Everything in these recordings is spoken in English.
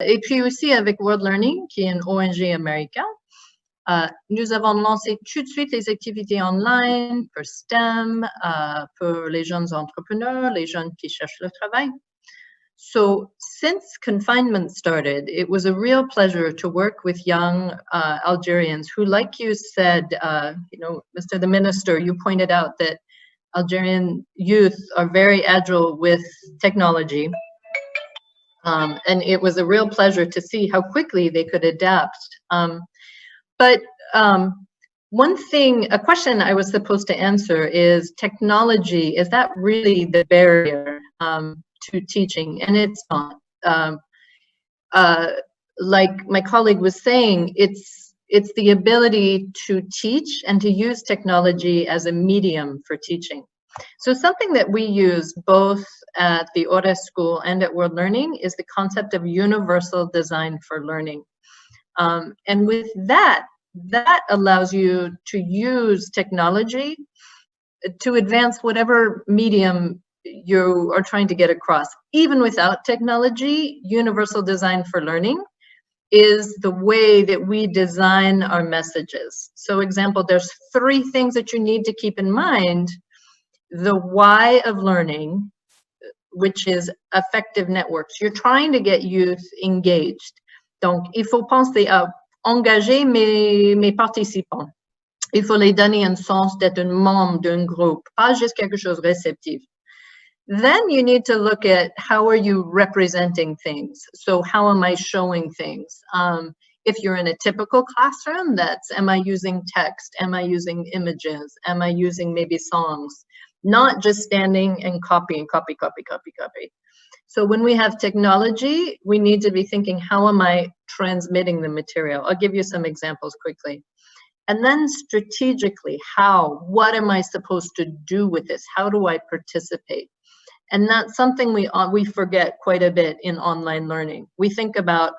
Et puis aussi avec World Learning, qui est une ONG américaine, nous avons lancé tout de suite les activités online pour STEM, pour les jeunes entrepreneurs, les jeunes qui cherchent le travail. So since confinement started, it was a real pleasure to work with young Algerians who, like you said, you know, Mr. the Minister, you pointed out that Algerian youth are very agile with technology. And it was a real pleasure to see how quickly they could adapt. But one thing, a question I was supposed to answer is technology, is that really the barrier to teaching? And it's not. Like my colleague was saying, it's the ability to teach and to use technology as a medium for teaching. So something that we use both at the ORES School and at World Learning is the concept of universal design for learning. And with that allows you to use technology to advance whatever medium you are trying to get across. Even without technology, universal design for learning is the way that we design our messages. So example, there's 3 things that you need to keep in mind. The why of learning, which is effective networks. You're trying to get youth engaged. Donc, il faut penser à engager mes participants. Il faut les donner un sens d'être un membre d'un groupe, pas juste quelque chose réceptif. Then you need to look at how are you representing things. So how am I showing things? If you're in a typical classroom, that's, am I using text? Am I using images? Am I using maybe songs? Not just standing and copy. So when we have technology, we need to be thinking, how am I transmitting the material? I'll give you some examples quickly. And then strategically, what am I supposed to do with this? How do I participate? And that's something we forget quite a bit in online learning. We think about,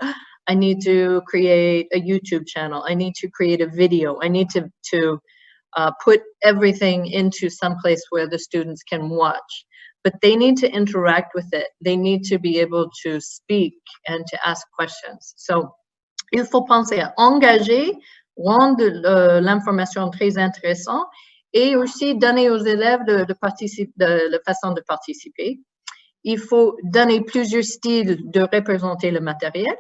I need to create a YouTube channel. I need to create a video. I need to put everything into some place where the students can watch, but they need to interact with it. They need to be able to speak and to ask questions. So, il faut penser à engager, rendre l'information très intéressante et aussi donner aux élèves la façon de participer. Il faut donner plusieurs styles de représenter le matériel.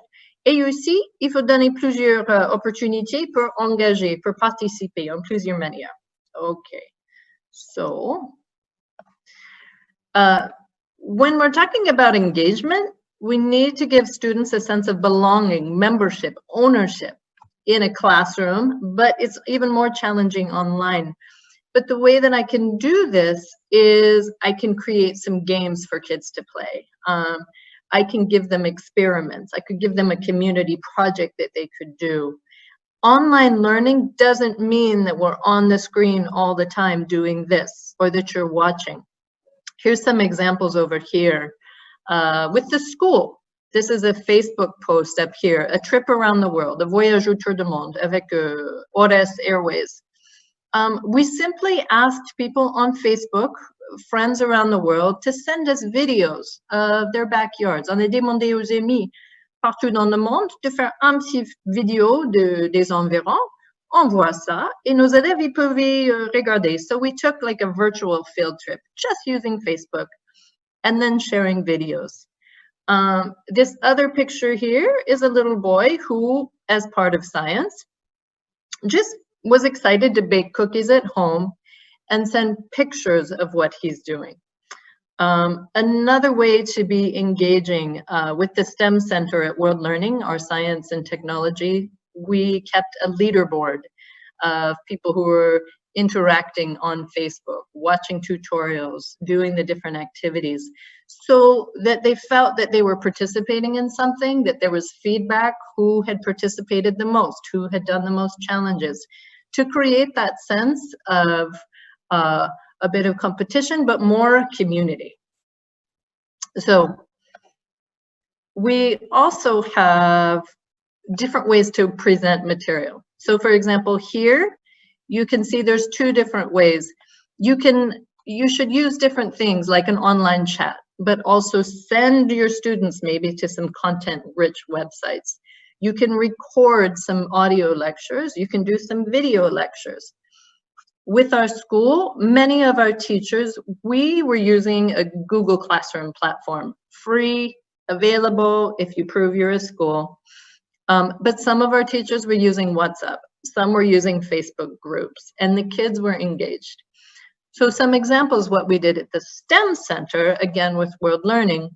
Et aussi, il faut donner plusieurs opportunités pour engager, pour participer en plusieurs manières. Okay, so when we're talking about engagement, we need to give students a sense of belonging, membership, ownership in a classroom, but it's even more challenging online. But the way that I can do this is I can create some games for kids to play. I can give them experiments. I could give them a community project that they could do. Online learning doesn't mean that we're on the screen all the time doing this or that you're watching. Here's some examples over here. With the school, this is a Facebook post up here, a trip around the world, a voyage autour du monde avec ORES Airways. We simply asked people on Facebook, friends around the world, to send us videos of their backyards. On a demandé aux amis partout dans le monde de faire un petit vidéo des environs. On voit ça et nos élèves ils peuvent regarder. So we took like a virtual field trip just using Facebook and then sharing videos. This other picture here is a little boy who, as part of science, just was excited to bake cookies at home and send pictures of what he's doing. Another way to be engaging with the STEM Center at World Learning, our science and technology, we kept a leaderboard of people who were interacting on Facebook, watching tutorials, doing the different activities, so that they felt that they were participating in something, that there was feedback, who had participated the most, who had done the most challenges, to create that sense of a bit of competition, but more community. So we also have different ways to present material. So for example, here, you can see there's 2 different ways. You should use different things like an online chat. but also send your students maybe to some content-rich websites. You can record some audio lectures. You can do some video lectures. With our school, many of our teachers, we were using a Google Classroom platform, free, available if you prove you're a school. But some of our teachers were using WhatsApp. Some were using Facebook groups, and the kids were engaged. So some examples what we did at the STEM Center, again with World Learning,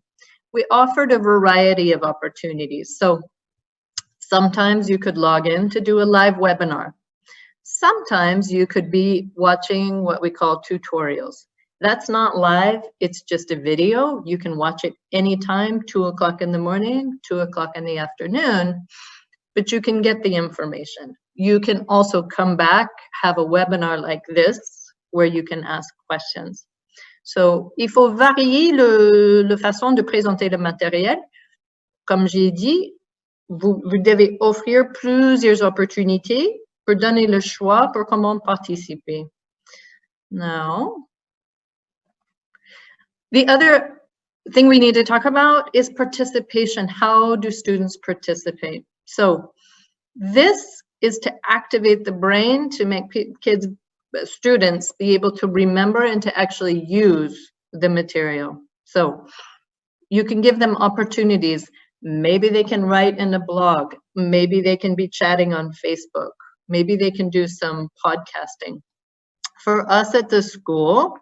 we offered a variety of opportunities. So sometimes you could log in to do a live webinar. Sometimes you could be watching what we call tutorials. That's not live, it's just a video. You can watch it anytime, 2 o'clock in the morning, 2 o'clock in the afternoon, but you can get the information. You can also come back, have a webinar like this, where you can ask questions. So, il faut varier la façon de présenter le matériel. Comme j'ai dit, vous devez offrir plusieurs opportunités pour donner le choix pour comment participer. Now, the other thing we need to talk about is participation. How do students participate? So this is to activate the brain to make students be able to remember and to actually use the material. So you can give them opportunities. Maybe they can write in a blog. Maybe they can be chatting on Facebook. Maybe they can do some podcasting. For us at the school,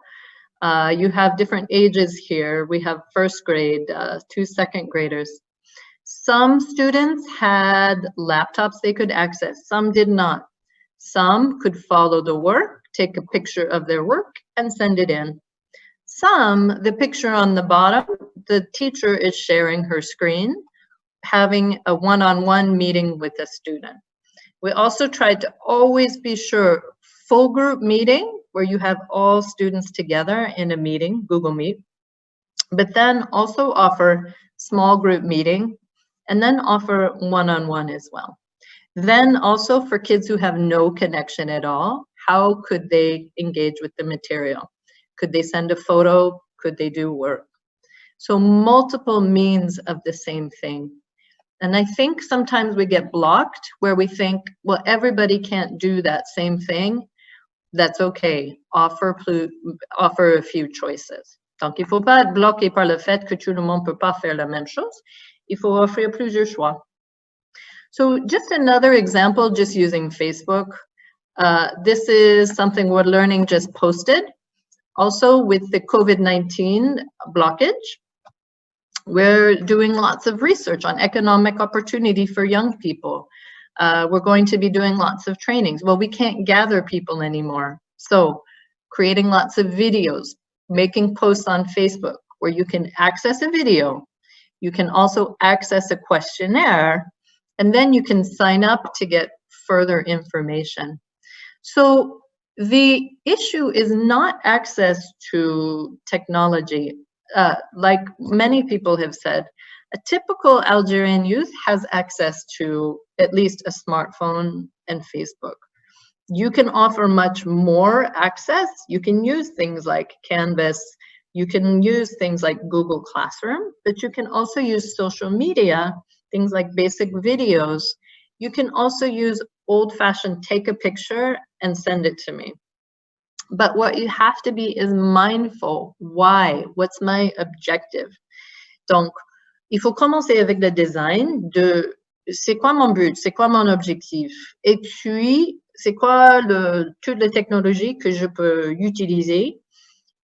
you have different ages here. We have first grade, 2 second graders. Some students had laptops they could access. Some did not. Some could follow the work, take a picture of their work and send it in. Some, the picture on the bottom, the teacher is sharing her screen, having a one-on-one meeting with a student. We also tried to always be sure, full group meeting, where you have all students together in a meeting, Google Meet, but then also offer small group meeting, and then offer one-on-one as well. Then also for kids who have no connection at all, how could they engage with the material? Could they send a photo? Could they do work? So multiple means of the same thing. And I think sometimes we get blocked where we think, well, everybody can't do that same thing. That's okay. Offer a few choices. Donc, il ne faut pas être bloqué par le fait que tout le monde ne peut pas faire la même chose. Il faut offrir plusieurs choix. So just another example, just using Facebook. This is something World Learning just posted. Also with the COVID-19 blockage, we're doing lots of research on economic opportunity for young people. We're going to be doing lots of trainings. Well, we can't gather people anymore. So creating lots of videos, making posts on Facebook where you can access a video. You can also access a questionnaire, and then you can sign up to get further information. So the issue is not access to technology. Like many people have said, a typical Algerian youth has access to at least a smartphone and Facebook. You can offer much more access. You can use things like Canvas. You can use things like Google Classroom, but you can also use social media, things like basic videos. You can also use old-fashioned take a picture and send it to me. But what you have to be is mindful. Why? What's my objective? Donc, il faut commencer avec le design de c'est quoi mon but, c'est quoi mon objectif, et puis c'est quoi toutes les technologies que je peux utiliser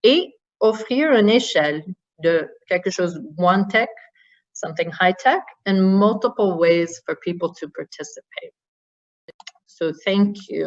et offrir une échelle de quelque chose one tech, something high tech, and multiple ways for people to participate. So thank you.